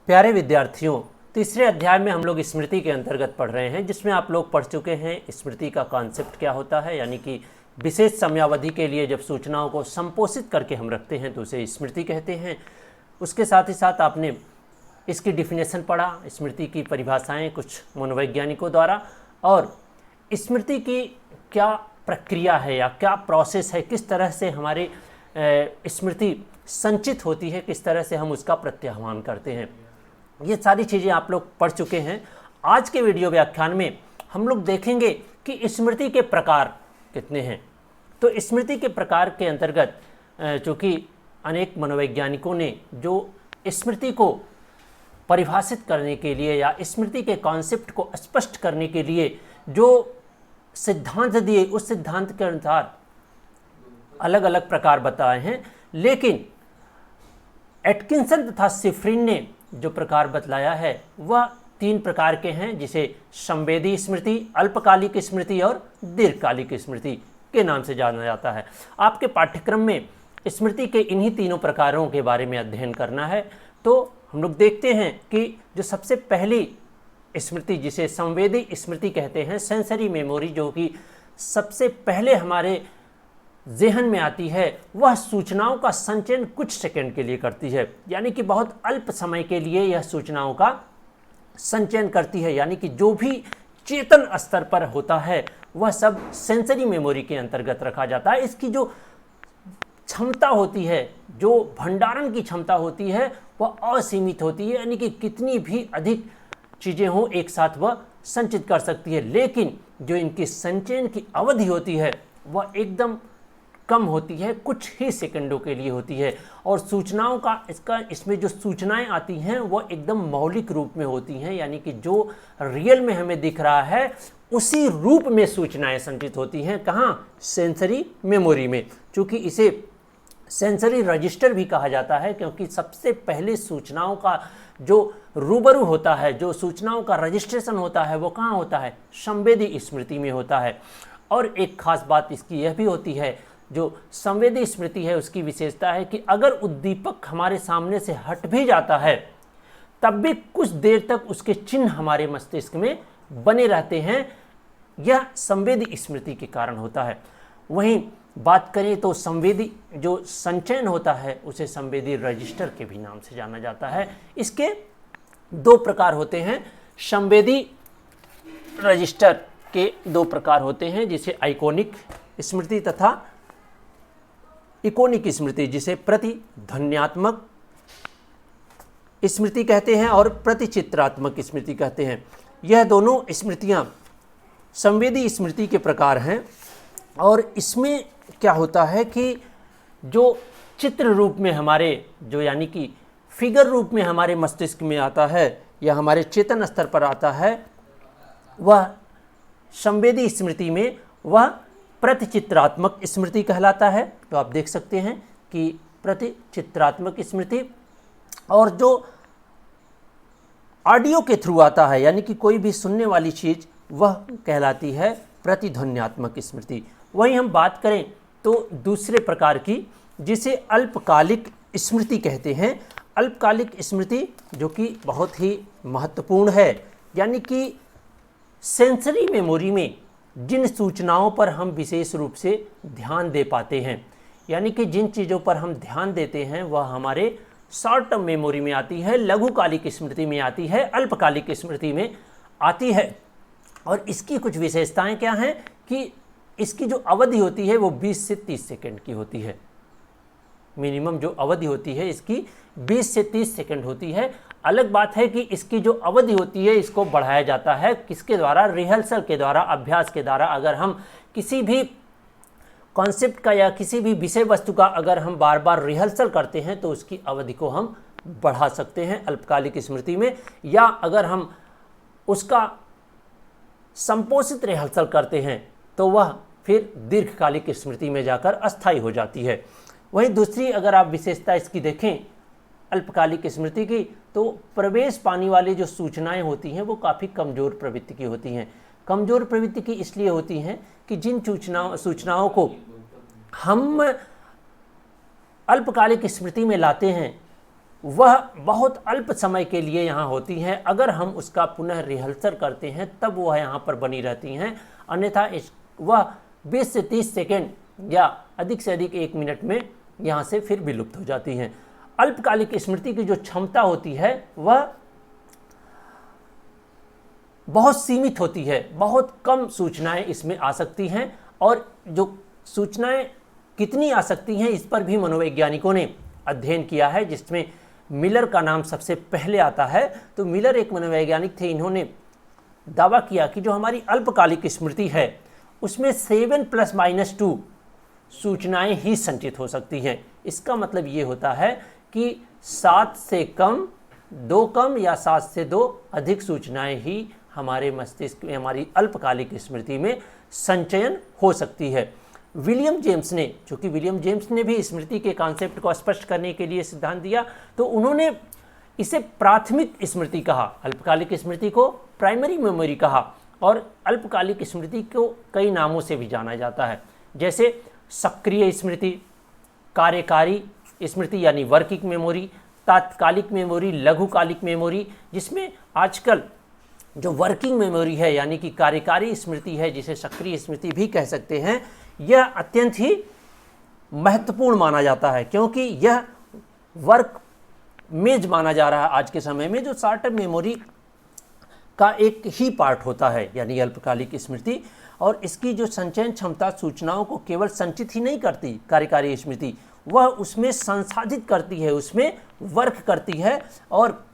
प्यारे विद्यार्थियों, तीसरे अध्याय में हम लोग स्मृति के अंतर्गत पढ़ रहे हैं, जिसमें आप लोग पढ़ चुके हैं स्मृति का कॉन्सेप्ट क्या होता है। यानी कि विशेष समयावधि के लिए जब सूचनाओं को संपोषित करके हम रखते हैं तो उसे स्मृति कहते हैं। उसके साथ ही साथ आपने इसकी डिफिनेशन पढ़ा, स्मृति की परिभाषाएं कुछ मनोवैज्ञानिकों द्वारा, और स्मृति की क्या प्रक्रिया है या क्या प्रोसेस है, किस तरह से हमारी स्मृति संचित होती है, किस तरह से हम उसका प्रत्याह्वान करते हैं। ये सारी चीज़ें आप लोग पढ़ चुके हैं। आज के वीडियो व्याख्यान में हम लोग देखेंगे कि स्मृति के प्रकार कितने हैं। तो स्मृति के प्रकार के अंतर्गत चूँकि अनेक मनोवैज्ञानिकों ने जो स्मृति को परिभाषित करने के लिए या स्मृति के कॉन्सेप्ट को स्पष्ट करने के लिए जो सिद्धांत दिए, उस सिद्धांत के अनुसार अलग अलग प्रकार बताए हैं, लेकिन एटकिंसन तथा शिफ्रिन ने जो प्रकार बतलाया है वह 3 प्रकार के हैं, जिसे संवेदी स्मृति, अल्पकालिक स्मृति और दीर्घकालिक स्मृति के नाम से जाना जाता है। आपके पाठ्यक्रम में स्मृति के इन्हीं तीनों प्रकारों के बारे में अध्ययन करना है। तो हम लोग देखते हैं कि जो सबसे पहली स्मृति, जिसे संवेदी स्मृति कहते हैं, सेंसरी मेमोरी, जो कि सबसे पहले हमारे ज़हन में आती है, वह सूचनाओं का संचयन कुछ सेकंड के लिए करती है। यानी कि बहुत अल्प समय के लिए यह सूचनाओं का संचयन करती है। यानी कि जो भी चेतन स्तर पर होता है वह सब सेंसरी मेमोरी के अंतर्गत रखा जाता है। इसकी जो क्षमता होती है, जो भंडारण की क्षमता होती है, वह असीमित होती है। यानी कि कितनी भी अधिक चीज़ें हों एक साथ वह संचित कर सकती है, लेकिन जो इनकी संचयन की अवधि होती है वह एकदम कम होती है, कुछ ही सेकंडों के लिए होती है। और सूचनाओं का इसमें जो सूचनाएं आती हैं वो एकदम मौलिक रूप में होती हैं। यानी कि जो रियल में हमें दिख रहा है उसी रूप में सूचनाएं संचित होती हैं। कहाँ? सेंसरी मेमोरी में। चूँकि इसे सेंसरी रजिस्टर भी कहा जाता है, क्योंकि सबसे पहले सूचनाओं का जो रूबरू होता है, जो सूचनाओं का रजिस्ट्रेशन होता है, वो कहाँ होता है? संवेदी स्मृति में होता है। और एक खास बात इसकी यह भी होती है, जो संवेदी स्मृति है उसकी विशेषता है कि अगर उद्दीपक हमारे सामने से हट भी जाता है तब भी कुछ देर तक उसके चिन्ह हमारे मस्तिष्क में बने रहते हैं। यह संवेदी स्मृति के कारण होता है। वहीं बात करें तो संवेदी जो संचयन होता है उसे संवेदी रजिस्टर के भी नाम से जाना जाता है। इसके 2 प्रकार होते हैं। संवेदी रजिस्टर के 2 प्रकार होते हैं, जिसे आइकॉनिक स्मृति तथा इकोनिक स्मृति, जिसे प्रतिध्वन्यात्मक स्मृति कहते हैं और प्रतिचित्रात्मक स्मृति कहते हैं। यह दोनों स्मृतियां संवेदी स्मृति के प्रकार हैं। और इसमें क्या होता है कि जो चित्र रूप में हमारे, जो यानी कि फिगर रूप में हमारे मस्तिष्क में आता है या हमारे चेतन स्तर पर आता है, वह संवेदी स्मृति में वह प्रतिचित्रात्मक स्मृति कहलाता है। तो आप देख सकते हैं कि प्रतिचित्रात्मक स्मृति, और जो ऑडियो के थ्रू आता है, यानी कि कोई भी सुनने वाली चीज़, वह कहलाती है प्रतिध्वन्यात्मक स्मृति। वहीं हम बात करें तो दूसरे प्रकार की, जिसे अल्पकालिक स्मृति कहते हैं। अल्पकालिक स्मृति जो कि बहुत ही महत्वपूर्ण है, यानी कि सेंसरी मेमोरी में जिन सूचनाओं पर हम विशेष रूप से ध्यान दे पाते हैं, यानी कि जिन चीज़ों पर हम ध्यान देते हैं वह हमारे शॉर्ट टर्म मेमोरी में आती है, लघुकालिक स्मृति में आती है, अल्पकालिक स्मृति में आती है। और इसकी कुछ विशेषताएं क्या हैं कि इसकी जो अवधि होती है वो 20 से 30 सेकंड की होती है। मिनिमम जो अवधि होती है इसकी 20 से 30 सेकंड होती है। अलग बात है कि इसकी जो अवधि होती है इसको बढ़ाया जाता है किसके द्वारा? रिहर्सल के द्वारा, अभ्यास के द्वारा। अगर हम किसी भी कॉन्सेप्ट का या किसी भी विषय वस्तु का अगर हम बार बार रिहर्सल करते हैं तो उसकी अवधि को हम बढ़ा सकते हैं अल्पकालिक स्मृति में, या अगर हम उसका संपोषित रिहर्सल करते हैं तो वह फिर दीर्घकालिक स्मृति में जाकर अस्थायी हो जाती है। वहीं दूसरी अगर आप विशेषता इसकी देखें अल्पकालिक स्मृति की, तो प्रवेश पाने वाली जो सूचनाएं होती हैं वो काफ़ी कमज़ोर प्रवृत्ति की होती हैं। कमज़ोर प्रवृत्ति की इसलिए होती हैं कि जिन सूचनाओं को हम अल्पकालिक स्मृति में लाते हैं वह बहुत अल्प समय के लिए यहाँ होती हैं। अगर हम उसका पुनः रिहर्सल करते हैं तब वह यहाँ पर बनी रहती हैं, अन्यथा वह 20 से 30 सेकेंड या अधिक से अधिक 1 मिनट में यहाँ से फिर विलुप्त हो जाती हैं। अल्पकालिक स्मृति की जो क्षमता होती है वह बहुत सीमित होती है, बहुत कम सूचनाएं इसमें आ सकती हैं, और जो सूचनाएं कितनी आ सकती हैं इस पर भी मनोवैज्ञानिकों ने अध्ययन किया है, जिसमें मिलर का नाम सबसे पहले आता है। तो मिलर एक मनोवैज्ञानिक थे, इन्होंने दावा किया कि जो हमारी अल्पकालिक स्मृति है उसमें 7 ± 2 सूचनाएं ही संचित हो सकती हैं। इसका मतलब ये होता है कि 7 से कम, 2 कम या 7 से 2 अधिक सूचनाएं ही हमारे मस्तिष्क में, हमारी अल्पकालिक स्मृति में संचयन हो सकती है। विलियम जेम्स ने, चूँकि विलियम जेम्स ने भी स्मृति के कॉन्सेप्ट को स्पष्ट करने के लिए सिद्धांत दिया, तो उन्होंने इसे प्राथमिक स्मृति कहा, अल्पकालिक स्मृति को प्राइमरी मेमोरी कहा, और अल्पकालिक स्मृति को कई नामों से भी जाना जाता है, जैसे सक्रिय स्मृति, कार्यकारी स्मृति यानी वर्किंग मेमोरी, तात्कालिक मेमोरी, लघुकालिक मेमोरी, जिसमें आजकल जो वर्किंग मेमोरी है यानी कि कार्यकारी स्मृति है, जिसे सक्रिय स्मृति भी कह सकते हैं, यह अत्यंत ही महत्वपूर्ण माना जाता है, क्योंकि यह वर्क मेज माना जा रहा है आज के समय में, जो शॉर्ट टर्म मेमोरी का एक ही पार्ट होता है, यानी अल्पकालिक स्मृति। और इसकी जो संचयन क्षमता सूचनाओं को केवल संचित ही नहीं करती, कार्यकारी स्मृति, वह उसमें संसाधित करती है, उसमें वर्क करती है। और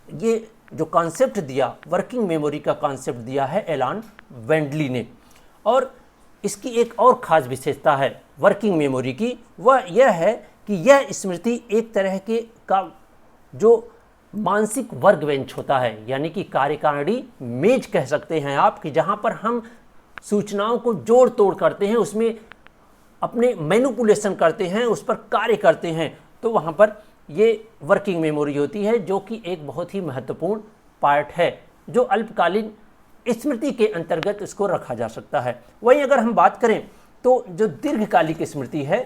ये जो कॉन्सेप्ट दिया, वर्किंग मेमोरी का कॉन्सेप्ट दिया है एलान वेंडली ने। और इसकी एक और ख़ास विशेषता है वर्किंग मेमोरी की, वह यह है कि यह स्मृति एक तरह के का जो मानसिक वर्क बेंच होता है, यानी कि कार्यकारिणी मेज कह सकते हैं आप, कि जहाँ पर हम सूचनाओं को जोड़ तोड़ करते हैं, उसमें अपने मैनिपुलेशन करते हैं, उस पर कार्य करते हैं, तो वहाँ पर ये वर्किंग मेमोरी होती है, जो कि एक बहुत ही महत्वपूर्ण पार्ट है, जो अल्पकालीन स्मृति के अंतर्गत इसको रखा जा सकता है। वहीं अगर हम बात करें तो जो दीर्घकालिक स्मृति है,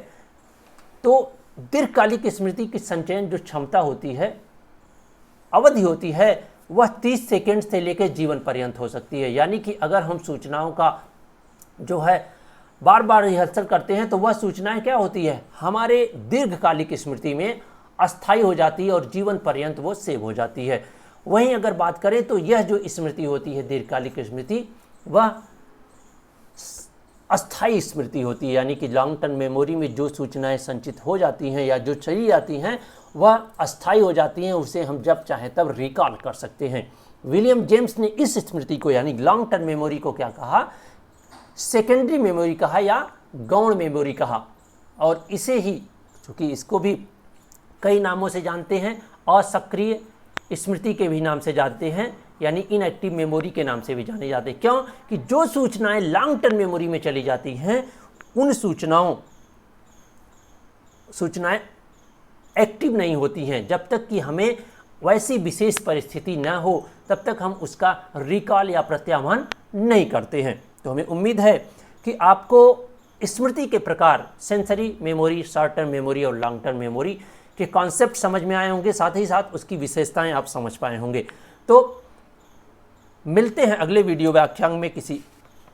तो दीर्घकालिक स्मृति की संचयन जो क्षमता होती है, अवधि होती है, वह 30 सेकेंड से लेकर जीवन पर्यंत हो सकती है। यानी कि अगर हम सूचनाओं का जो है बार बार रिहर्सल करते हैं तो वह सूचनाएं क्या होती है, हमारे दीर्घकालिक स्मृति में अस्थायी हो जाती है और जीवन पर्यंत वो सेव हो जाती है। वहीं अगर बात करें तो यह जो स्मृति होती है दीर्घकालिक स्मृति, वह अस्थायी स्मृति होती है, यानी कि लॉन्ग टर्म मेमोरी में जो सूचनाएं संचित हो जाती हैं या जो चली जाती हैं वह अस्थायी हो जाती हैं, उसे हम जब चाहें तब रिकॉल कर सकते हैं। विलियम जेम्स ने इस स्मृति को यानी लॉन्ग टर्म मेमोरी को क्या कहा, सेकेंडरी मेमोरी कहा या गौण मेमोरी कहा। और इसे ही, चूँकि इसको भी कई नामों से जानते हैं, असक्रिय स्मृति के भी नाम से जानते हैं, यानी इनएक्टिव मेमोरी के नाम से भी जाने जाते हैं। क्यों कि जो सूचनाएं लॉन्ग टर्म मेमोरी में चली जाती हैं, उन सूचनाएं एक्टिव नहीं होती हैं। जब तक कि हमें वैसी विशेष परिस्थिति न हो तब तक हम उसका रिकॉल या प्रत्याह्वान नहीं करते हैं। तो हमें उम्मीद है कि आपको स्मृति के प्रकार, sensory memory, short term memory और लॉन्ग टर्म मेमोरी के कॉन्सेप्ट समझ में आए होंगे, साथ ही साथ उसकी विशेषताएं आप समझ पाए होंगे। तो मिलते हैं अगले वीडियो व्याख्यान में किसी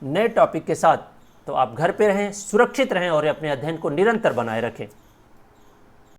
नए टॉपिक के साथ। तो आप घर पे रहें, सुरक्षित रहें और अपने अध्ययन को निरंतर बनाए रखें।